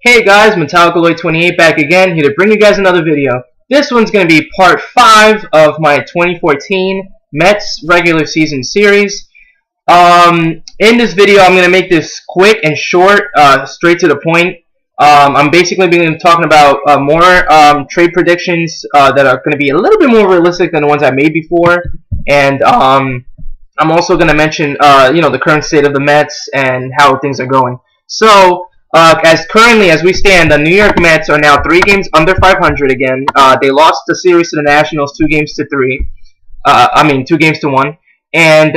Hey guys, Metallicaloid28 back again, here to bring you guys another video. This one's going to be part 5 of my 2014 Mets regular season series. In this video, I'm going to make this quick and short, straight to the point. I'm basically going to be talking about more trade predictions that are going to be a little bit more realistic than the ones I made before. And I'm also going to mention the current state of the Mets and how things are going. So, as we stand, the New York Mets are now 3 games under 500 again. They lost the series to the Nationals 2 games to 1. And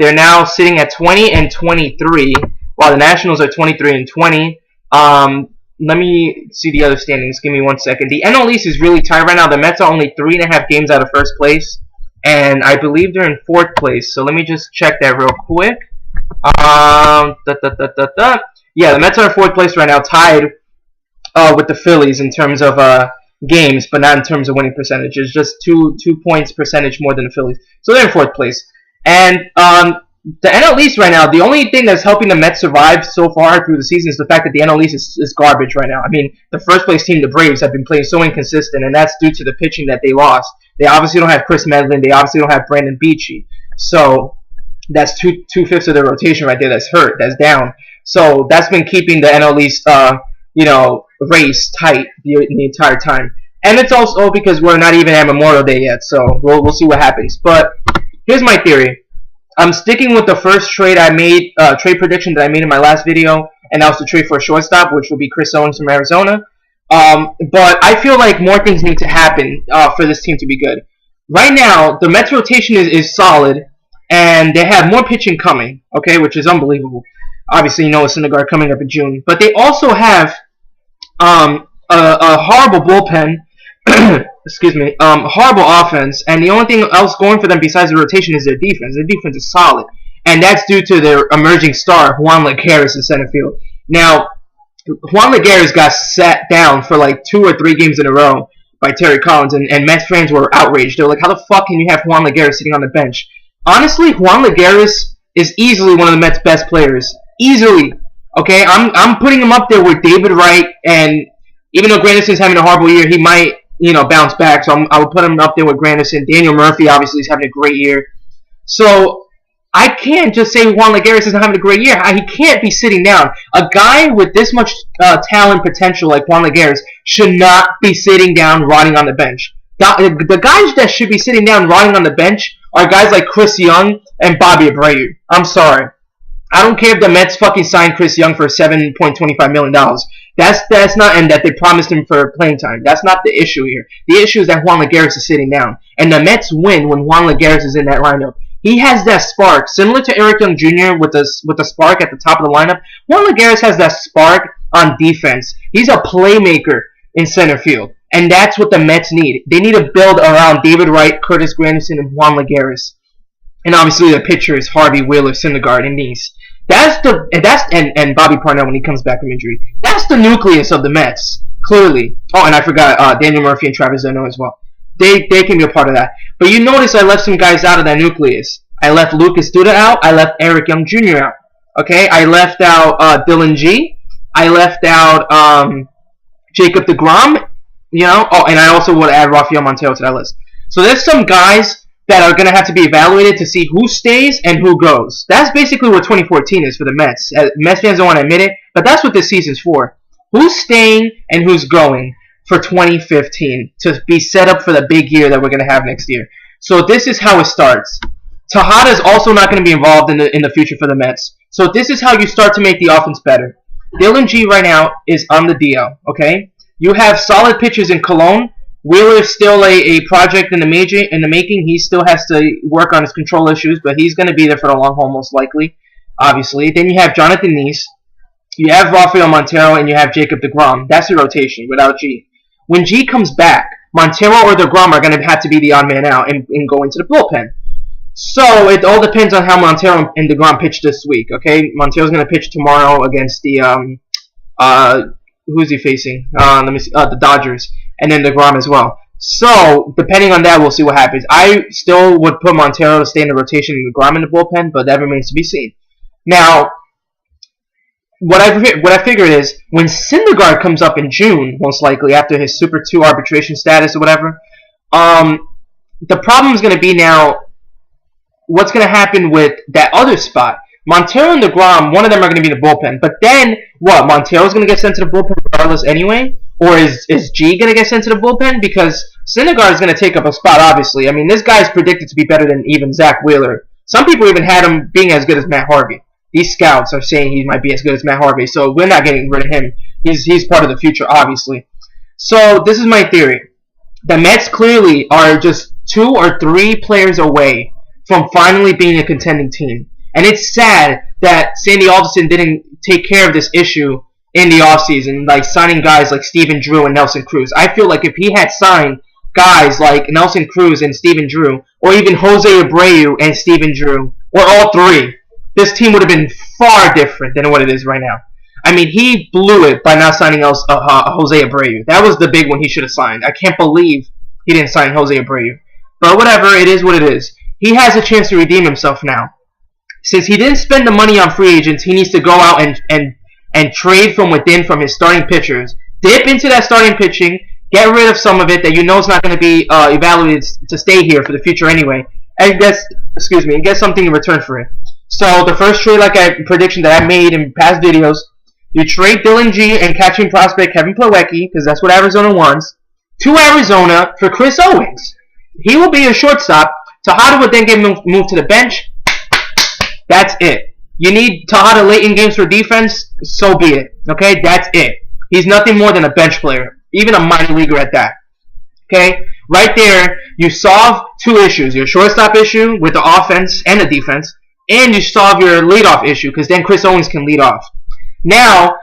they're now sitting at 20 and 23, while the Nationals are 23 and 20. Let me see the other standings. Give me 1 second. The NL East is really tight right now. The Mets are only 3.5 games out of first place, and I believe they're in 4th place. So let me just check that real quick. Yeah, the Mets are in 4th place right now, tied with the Phillies in terms of games, but not in terms of winning percentages. Just two points percentage more than the Phillies. So they're in 4th place. And the NL East right now, the only thing that's helping the Mets survive so far through the season is the fact that the NL East is garbage right now. I mean, the first place team, the Braves, have been playing so inconsistent, and that's due to the pitching that they lost. They obviously don't have Chris Medlin. They obviously don't have Brandon Beachy. So that's two-fifths of their rotation right there that's hurt, that's down. So that's been keeping the NL East, race tight the entire time. And it's also because we're not even at Memorial Day yet, so we'll see what happens. But here's my theory. I'm sticking with the first trade I made, trade prediction that I made in my last video, and that was the trade for a shortstop, which will be Chris Owings from Arizona. But I feel like more things need to happen for this team to be good. Right now, the Mets rotation is solid, and they have more pitching coming, okay, which is unbelievable. Obviously, you know, Syndergaard coming up in June. But they also have a horrible bullpen, excuse me, horrible offense, and the only thing else going for them besides the rotation is their defense. Their defense is solid, and that's due to their emerging star, Juan Lagares, in center field. Now, Juan Lagares got sat down for like 2 or 3 games in a row by Terry Collins, and Mets fans were outraged. They were like, how the fuck can you have Juan Lagares sitting on the bench? Honestly, Juan Lagares is easily one of the Mets' best players. Easily. Okay, I'm putting him up there with David Wright, and even though Granderson's having a horrible year, he might, bounce back. So I would put him up there with Granderson. Daniel Murphy obviously is having a great year. So I can't just say Juan Lagares isn't having a great year. He can't be sitting down. A guy with this much talent potential like Juan Lagares should not be sitting down, rotting on the bench. The guys that should be sitting down, rotting on the bench are guys like Chris Young and Bobby Abreu. I'm sorry. I don't care if the Mets fucking signed Chris Young for $7.25 million. That's not, and that they promised him for playing time. That's not the issue here. The issue is that Juan Lagares is sitting down, and the Mets win when Juan Lagares is in that lineup. He has that spark, similar to Eric Young Jr. with a spark at the top of the lineup. Juan Lagares has that spark on defense. He's a playmaker in center field, and that's what the Mets need. They need to build around David Wright, Curtis Granderson, and Juan Lagares. And obviously the pitcher is Harvey Wheeler, Syndergaard, and Nice. And Bobby Parnell when he comes back from injury. That's the nucleus of the Mets, clearly. Oh, and I forgot Daniel Murphy and Travis Zeno as well. They can be a part of that. But you notice I left some guys out of that nucleus. I left Lucas Duda out. I left Eric Young Jr. out. Okay, I left out Dylan G. I left out Jacob deGrom. Oh, and I also would add Rafael Montero to that list. So there's some guys that are going to have to be evaluated to see who stays and who goes. That's basically what 2014 is for the Mets. Mets fans don't want to admit it, but that's what this season's for. Who's staying and who's going for 2015 to be set up for the big year that we're going to have next year. So this is how it starts. Tejada is also not going to be involved in the future for the Mets. So this is how you start to make the offense better. Dylan G right now is on the DL, okay? You have solid pitchers in Cologne. Wheeler is still a project in the making. He still has to work on his control issues, but he's going to be there for the long haul most likely, obviously. Then you have Jonathan Nice, you have Rafael Montero, and you have Jacob deGrom. That's the rotation without G. When G comes back, Montero or deGrom are going to have to be the odd man out and go into the bullpen. So it all depends on how Montero and deGrom pitch this week, okay? Montero's going to pitch tomorrow against the who's he facing? The Dodgers. And then deGrom as well. So, depending on that, we'll see what happens. I still would put Montero to stay in the rotation and deGrom in the bullpen, but that remains to be seen. Now, what I figured is when Syndergaard comes up in June, most likely after his Super 2 arbitration status or whatever, the problem is going to be now what's going to happen with that other spot. Montero and DeGrom, one of them are going to be in the bullpen. But then, what? Montero's going to get sent to the bullpen regardless anyway? Or is G going to get sent to the bullpen? Because Syndergaard is going to take up a spot, obviously. I mean, this guy's predicted to be better than even Zach Wheeler. Some people even had him being as good as Matt Harvey. These scouts are saying he might be as good as Matt Harvey. So we're not getting rid of him. He's part of the future, obviously. So this is my theory. The Mets clearly are just 2 or 3 players away from finally being a contending team. And it's sad that Sandy Alderson didn't take care of this issue in the offseason, like signing guys like Steven Drew and Nelson Cruz. I feel like if he had signed guys like Nelson Cruz and Steven Drew, or even Jose Abreu and Steven Drew, or all 3, this team would have been far different than what it is right now. I mean, he blew it by not signing Jose Abreu. That was the big one he should have signed. I can't believe he didn't sign Jose Abreu. But whatever, it is what it is. He has a chance to redeem himself now. Since he didn't spend the money on free agents, he needs to go out and trade from within from his starting pitchers. Dip into that starting pitching, get rid of some of it that you know is not going to be evaluated to stay here for the future anyway, and get something in return for it. So the first trade, like a prediction that I made in past videos, you trade Dylan G and catching prospect Kevin Plawecki, because that's what Arizona wants, to Arizona for Chris Owings. He will be a shortstop. Tejada would then get moved to the bench. That's it. You need Tejada late in games for defense, so be it. Okay, that's it. He's nothing more than a bench player, even a minor leaguer at that. Okay, right there, you solve 2 issues. Your shortstop issue with the offense and the defense, and you solve your leadoff issue, because then Chris Owings can lead off. Now,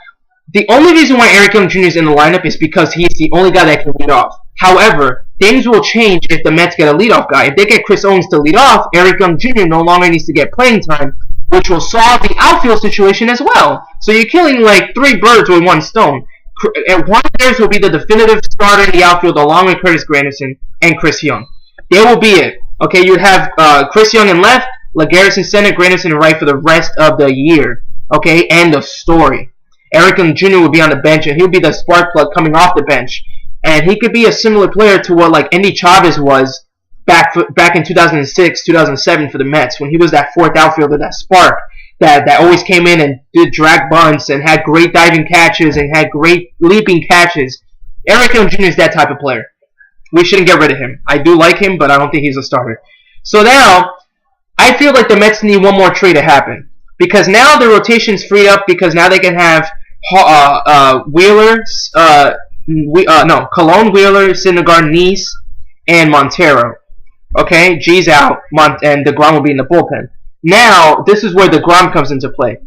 the only reason why Eric Young Jr. is in the lineup is because he's the only guy that can lead off. However, things will change if the Mets get a leadoff guy. If they get Chris Owings to lead off, Eric Young Jr. no longer needs to get playing time, which will solve the outfield situation as well. So you're killing like 3 birds with 1 stone. And Juan Lagares will be the definitive starter in the outfield along with Curtis Granderson and Chris Young. They will be it. Okay, you have Chris Young in left, Lagares in center, Granderson in right for the rest of the year. Okay, end of story. Eric Young Jr. will be on the bench, and he'll be the spark plug coming off the bench. And he could be a similar player to what like Andy Chavez was back in 2006, 2007 for the Mets, when he was that 4th outfielder, that spark that always came in and did drag bunts and had great diving catches and had great leaping catches. Eric Young Jr. is that type of player. We shouldn't get rid of him. I do like him, but I don't think he's a starter. So now, I feel like the Mets need one more trade to happen. Because now the rotation's freed up, because now they can have Wheeler, Colon, Wheeler, Syndergaard, Neese, and Montero. Okay, G's out, and DeGrom will be in the bullpen. Now, this is where DeGrom comes into play.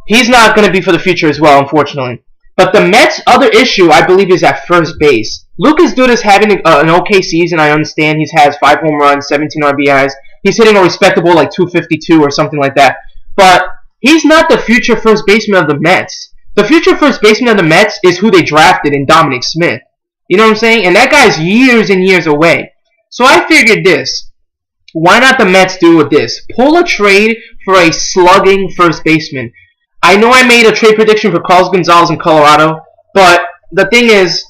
He's not going to be for the future as well, unfortunately. But the Mets' other issue, I believe, is at first base. Lucas Duda is having an okay season, I understand. He has 5 home runs, 17 RBIs. He's hitting a respectable, like, 252 or something like that. But he's not the future first baseman of the Mets. The future first baseman of the Mets is who they drafted in Dominic Smith. You know what I'm saying? And that guy's years and years away. So I figured this. Why not the Mets do with this? Pull a trade for a slugging first baseman. I know I made a trade prediction for Carlos Gonzalez in Colorado, but the thing is,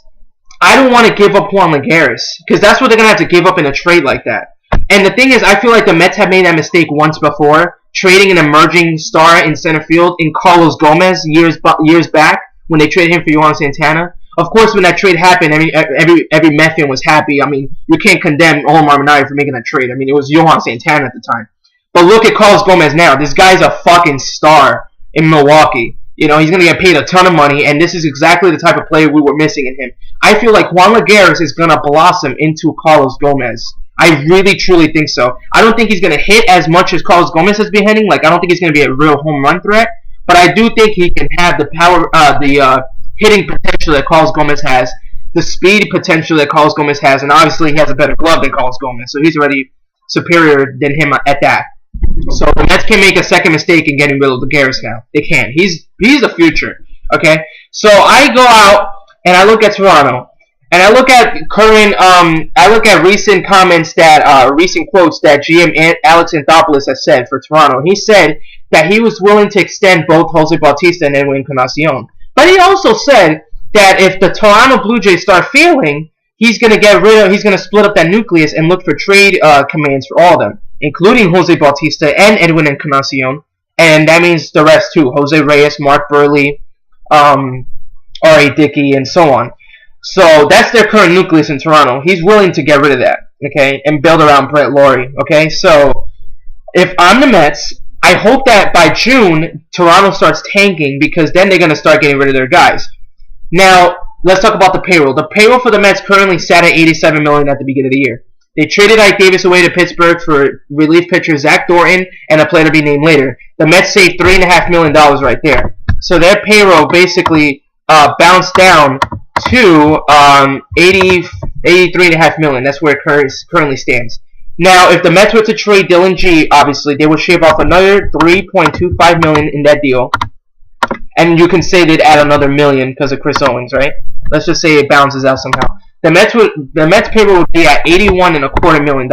I don't want to give up Juan Lagares, because that's what they're going to have to give up in a trade like that. And the thing is, I feel like the Mets have made that mistake once before, trading an emerging star in center field in Carlos Gomez years back when they traded him for Yohan Santana. Of course, when that trade happened, I mean, every Met fan was happy. I mean, you can't condemn Omar Minaya for making that trade. I mean, it was Yohan Santana at the time. But look at Carlos Gomez now. This guy's a fucking star in Milwaukee. You know, he's going to get paid a ton of money, and this is exactly the type of player we were missing in him. I feel like Juan Lagares is going to blossom into Carlos Gomez. I really, truly think so. I don't think he's going to hit as much as Carlos Gomez has been hitting. Like, I don't think he's going to be a real home run threat. But I do think he can have the power, hitting potential that Carlos Gomez has, the speed potential that Carlos Gomez has, and obviously he has a better glove than Carlos Gomez, so he's already superior than him at that. So the Mets can make a second mistake in getting rid of Lagares now. They can't. He's the future. Okay? So I go out and I look at Toronto, And I look at recent comments that recent quotes that GM Alex Anthopoulos has said for Toronto. He said that he was willing to extend both Jose Bautista and Edwin Encarnacion. But he also said that if the Toronto Blue Jays start failing, he's going to split up that nucleus and look for trade commands for all of them, including Jose Bautista and Edwin Encarnacion. And that means the rest too: Jose Reyes, Mark Burley, R.A. Dickey, and so on. So that's their current nucleus in Toronto. He's willing to get rid of that, okay, and build around Brett Lawrie, okay? So if I'm the Mets, I hope that by June, Toronto starts tanking, because then they're going to start getting rid of their guys. Now, let's talk about the payroll. The payroll for the Mets currently sat at $87 million at the beginning of the year. They traded Ike Davis away to Pittsburgh for relief pitcher Zach Thornton and a player to be named later. The Mets saved $3.5 million right there. So their payroll basically bounced down to $83.5 million. That's where it currently stands. Now, if the Mets were to trade Dylan G, obviously they would shave off another $3.25 million in that deal, and you can say they'd add another $1 million because of Chris Owings, right? Let's just say it balances out somehow. The Mets payroll would be at $81.25 million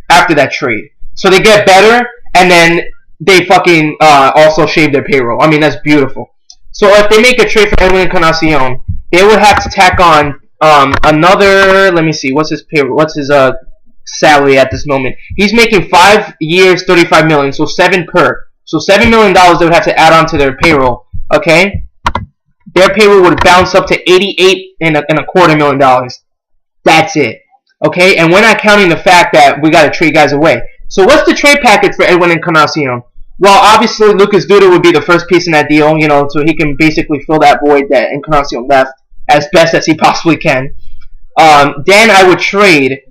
after that trade. So they get better, and then they fucking also shave their payroll. I mean, that's beautiful. So if they make a trade for Edwin Encarnacion, they would have to tack on another. Let me see. What's his payroll? What's his salary at this moment? He's making 5 years, $35 million, so 7 per. So $7 million they would have to add on to their payroll. Okay, their payroll would bounce up to $88.25 million. That's it. Okay, and we're not counting the fact that we got to trade guys away. So what's the trade package for Edwin Encarnacion? Well, obviously, Lucas Duda would be the first piece in that deal, you know, so he can basically fill that void that Encarnacion left as best as he possibly can. Then I would trade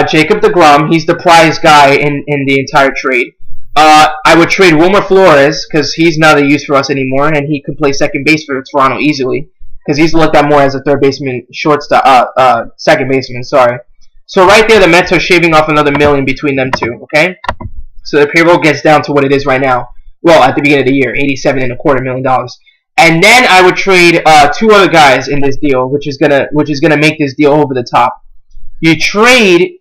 Jacob deGrom. He's the prize guy in the entire trade. I would trade Wilmer Flores, because he's not a use for us anymore, and he could play second base for Toronto easily, because he's looked at more as a third baseman, second baseman, sorry. So right there, the Mets are shaving off another $1 million between them two, okay? So the payroll gets down to what it is right now. Well, at the beginning of the year, $87.25 million. And then I would trade 2 other guys in this deal, which is gonna make this deal over the top. You trade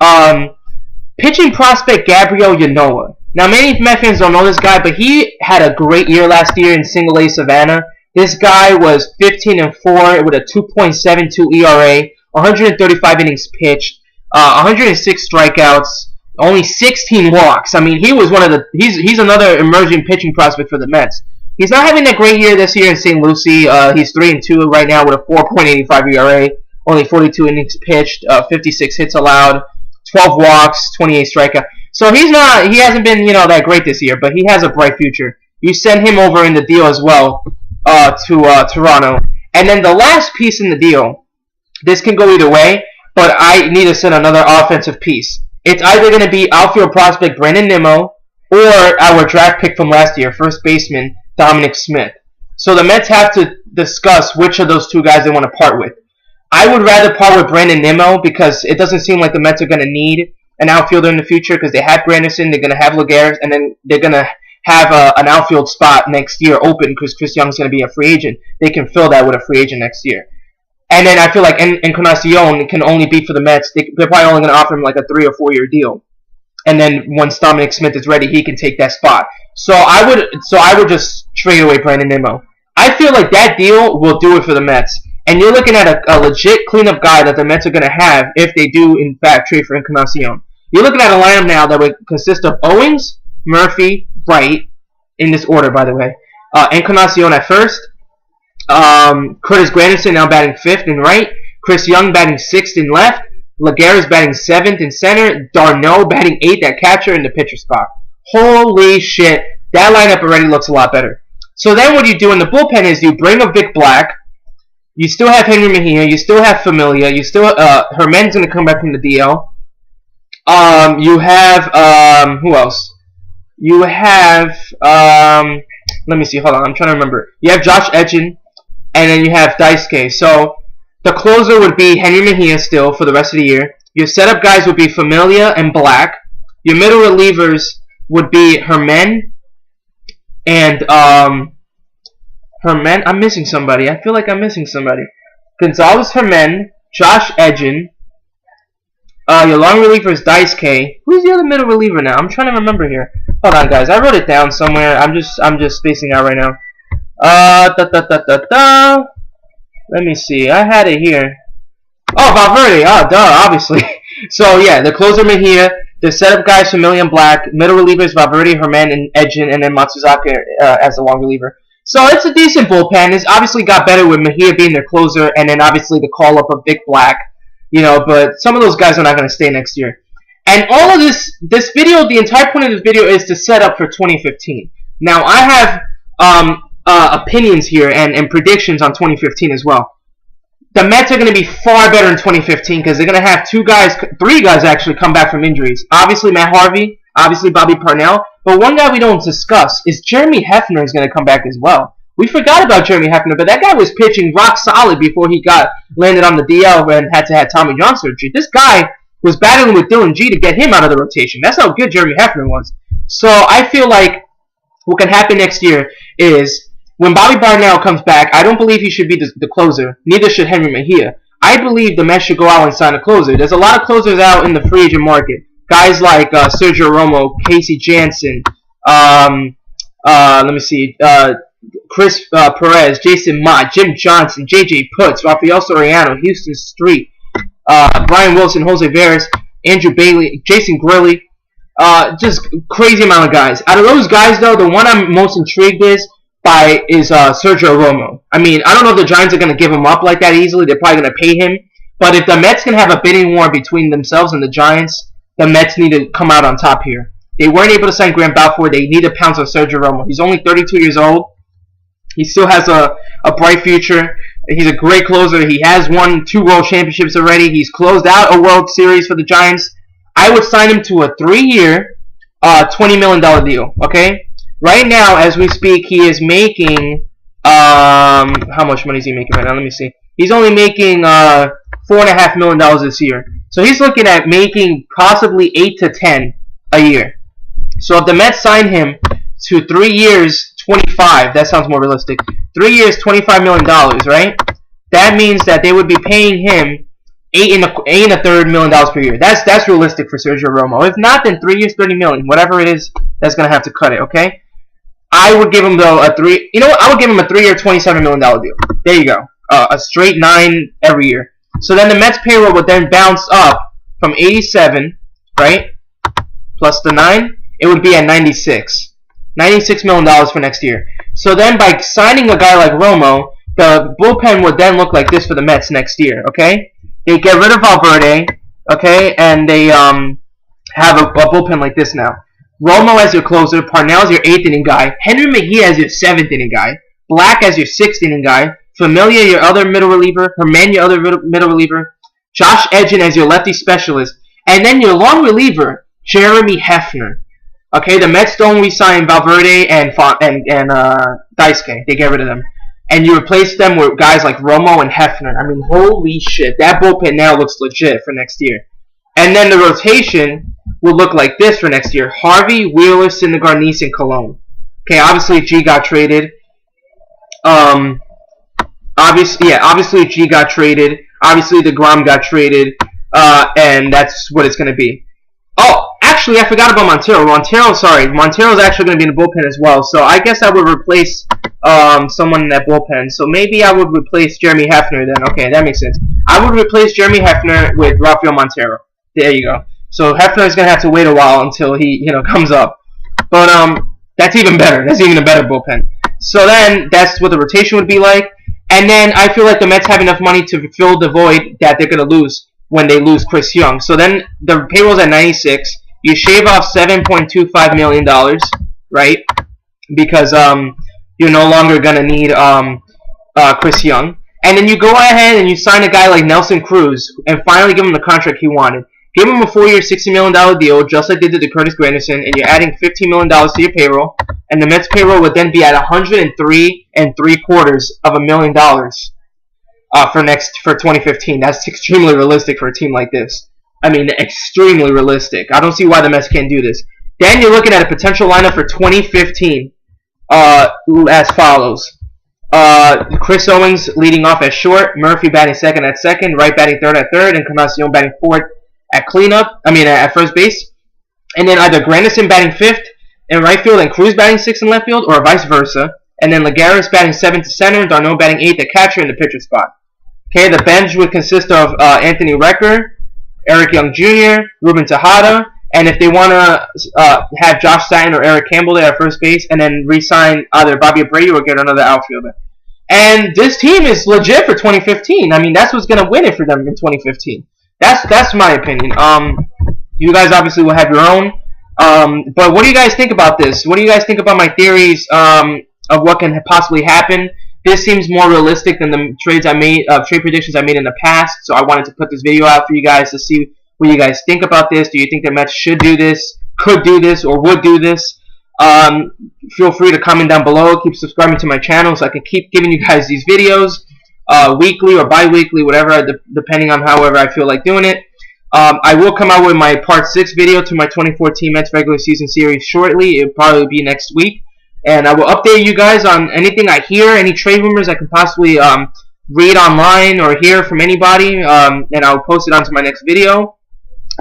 pitching prospect Gabriel Ynoa. Now, many Met fans don't know this guy, but he had a great year last year in Single A Savannah. This guy was 15-4 with a 2.72 ERA, 135 innings pitched, 106 strikeouts, only 16 walks. I mean, he was one of the. He's another emerging pitching prospect for the Mets. He's not having a great year this year in St. Lucie. He's 3-2 right now with a 4.85 ERA, only 42 innings pitched, 56 hits allowed, 12 walks, 28 strikeouts. So he hasn't been, that great this year, but he has a bright future. You send him over in the deal as well to Toronto. And then the last piece in the deal, this can go either way, but I need to send another offensive piece. It's either going to be outfield prospect Brandon Nimmo or our draft pick from last year, first baseman Dominic Smith. So the Mets have to discuss which of those 2 guys they want to part with. I would rather part with Brandon Nimmo because it doesn't seem like the Mets are going to need an outfielder in the future because they have Granderson, they're going to have Laguerre, and then they're going to have an outfield spot next year open because Chris Young's going to be a free agent. They can fill that with a free agent next year. And then I feel like Encarnacion can only be for the Mets. They're probably only going to offer him like a 3 or 4 year deal. And then once Dominic Smith is ready, he can take that spot. So I would just trade away Brandon Nimmo. I feel like that deal will do it for the Mets. And you're looking at a legit cleanup guy that the Mets are going to have if they do, in fact, trade for Encarnacion. You're looking at a lineup now that would consist of Owings, Murphy, Wright, in this order, by the way. Encarnacion at first. Curtis Granderson now batting 5th in right. Chris Young batting 6th in left. Laguerre is batting 7th in center. Darno batting 8th at catcher in the pitcher spot. Holy shit. That lineup already looks a lot better. So then what you do in the bullpen is you bring up Vic Black. You still have Henry Mejia. You still have Familia. You still Herman's going to come back from the DL. You have who else? You have let me see. Hold on. I'm trying to remember. You have Josh Edgin, and then you have Daisuke. So the closer would be Henry Mejia still for the rest of the year. Your setup guys would be Familia and Black. Your middle relievers would be Herman and Herman. I'm missing somebody. I feel like I'm missing somebody. Gonzalez, Herman, Josh Edwin. Your long reliever is Dice K. Who's the other middle reliever now? I'm trying to remember here. Hold on, guys. I wrote it down somewhere. I'm just spacing out right now. Let me see. I had it here. Oh, Valverde. Oh, duh, obviously. So, yeah, the closer Mejia. The setup guys, Familia and Black. Middle relievers, Valverde, Herman, and Edwin, and then Matsuzaka as the long reliever. So, it's a decent bullpen. It's obviously got better with Mejia being their closer, and then obviously the call-up of Vic Black. You know, but some of those guys are not going to stay next year. And all of this video, the entire point of this video is to set up for 2015. Now, I have opinions here and predictions on 2015 as well. The Mets are going to be far better in 2015 because they're going to have three guys actually come back from injuries. Obviously, Matt Harvey, obviously Bobby Parnell, but one guy we don't discuss is Jeremy Hefner is going to come back as well. We forgot about Jeremy Hefner, but that guy was pitching rock solid before he landed on the DL and had to have Tommy John surgery. This guy was battling with Dylan G to get him out of the rotation. That's how good Jeremy Hefner was. So I feel like what can happen next year is when Bobby Parnell comes back, I don't believe he should be the closer. Neither should Henry Mejia. I believe the Mets should go out and sign a closer. There's a lot of closers out in the free agent market. Guys like Sergio Romo, Casey Jansen, let me see, Chris Perez, Jason Mott, Jim Johnson, J.J. Putz, Rafael Soriano, Houston Street, Brian Wilson, Jose Veras, Andrew Bailey, Jason Grilly, just crazy amount of guys. Out of those guys, though, the one I'm most intrigued is Sergio Romo. I mean, I don't know if the Giants are going to give him up like that easily. They're probably going to pay him. But if the Mets can have a bidding war between themselves and the Giants, the Mets need to come out on top here. They weren't able to sign Grant Balfour. They need to pounce on Sergio Romo. He's only 32 years old. He still has a bright future. He's a great closer. He has won 2 World Championships already. He's closed out a World Series for the Giants. I would sign him to a 3-year, $20 million deal. Okay? Right now, as we speak, he is making, how much money is he making right now? Let me see. He's only making $4.5 million this year. So he's looking at making possibly 8 to 10 a year. So if the Mets sign him to 3 years, 25, that sounds more realistic. 3 years, $25 million, right? That means that they would be paying him $8.33 million per year. That's realistic for Sergio Romo. If not, then 3 years, $30 million. Whatever it is, that's gonna have to cut it, okay? I would give him though I would give him a 3-year, $27 million deal. There you go. A straight 9 every year. So then the Mets payroll would then bounce up from 87, right? Plus the 9, it would be at 96. $96 million for next year. So then by signing a guy like Romo, the bullpen would then look like this for the Mets next year, okay? They get rid of Valverde, okay, and they have a bullpen like this now. Romo as your closer, Parnell as your 8th inning guy, Henry Mejia as your 7th inning guy, Black as your 6th inning guy, Familia your other middle reliever, Herman your other middle reliever, Josh Edwin as your lefty specialist, and then your long reliever, Jeremy Hefner. Okay, the Mets don't re-sign Valverde and Daisuke. They get rid of them. And you replace them with guys like Romo and Hefner. I mean, holy shit. That bullpen now looks legit for next year. And then the rotation will look like this for next year. Harvey, Wheeler, Syndergaard, and Cologne. Okay, obviously G got traded. Obviously G got traded. Obviously DeGrom got traded. And that's what it's going to be. Oh, actually, I forgot about Montero. Montero's actually going to be in the bullpen as well. So I guess I would replace someone in that bullpen. So maybe I would replace Jeremy Hefner then. Okay, that makes sense. I would replace Jeremy Hefner with Rafael Montero. There you go. So Hefner is going to have to wait a while until he, comes up. But that's even better. That's even a better bullpen. So then that's what the rotation would be like. And then I feel like the Mets have enough money to fill the void that they're going to lose when they lose Chris Young. So then the payroll's at 96. You shave off $7.25 million, right? Because you're no longer going to need Chris Young. And then you go ahead and you sign a guy like Nelson Cruz and finally give him the contract he wanted. Give him a 4-year, $60 million deal, just like they did to Curtis Granderson, and you're adding $15 million to your payroll. And the Mets payroll would then be at $103.75 million for 2015. That's extremely realistic for a team like this. I mean, extremely realistic. I don't see why the Mets can't do this. Then you're looking at a potential lineup for 2015 as follows. Chris Owings leading off at short, Murphy batting second at second, Wright batting third at third, and Encarnacion batting fourth at at first base. And then either Granderson batting fifth in right field and Cruz batting sixth in left field, or vice versa. And then Lagares batting seventh to center, Darno batting eighth at catcher in the pitcher spot. Okay, the bench would consist of Anthony Recker, Eric Young Jr., Ruben Tejada, and if they want to have Josh Stanton or Eric Campbell there at first base, and then re-sign either Bobby Abreu or get another outfielder. And this team is legit for 2015. I mean, that's what's going to win it for them in 2015. That's my opinion. You guys obviously will have your own. But what do you guys think about this? What do you guys think about my theories of what can possibly happen? This seems more realistic than the trade predictions I made in the past. So I wanted to put this video out for you guys to see what you guys think about this. Do you think the Mets should do this, could do this, or would do this? Feel free to comment down below. Keep subscribing to my channel so I can keep giving you guys these videos weekly or bi-weekly, whatever, depending on however I feel like doing it. I will come out with my part 6 video to my 2014 Mets regular season series shortly. It'll probably be next week. And I will update you guys on anything I hear, any trade rumors I can possibly read online or hear from anybody, and I'll post it onto my next video.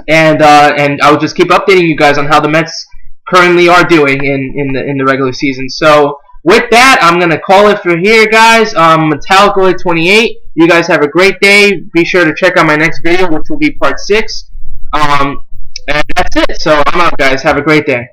And I'll just keep updating you guys on how the Mets currently are doing in the regular season. So with that, I'm gonna call it for here, guys. Metallica 28. You guys have a great day. Be sure to check out my next video, which will be part 6. And that's it. So I'm out, guys. Have a great day.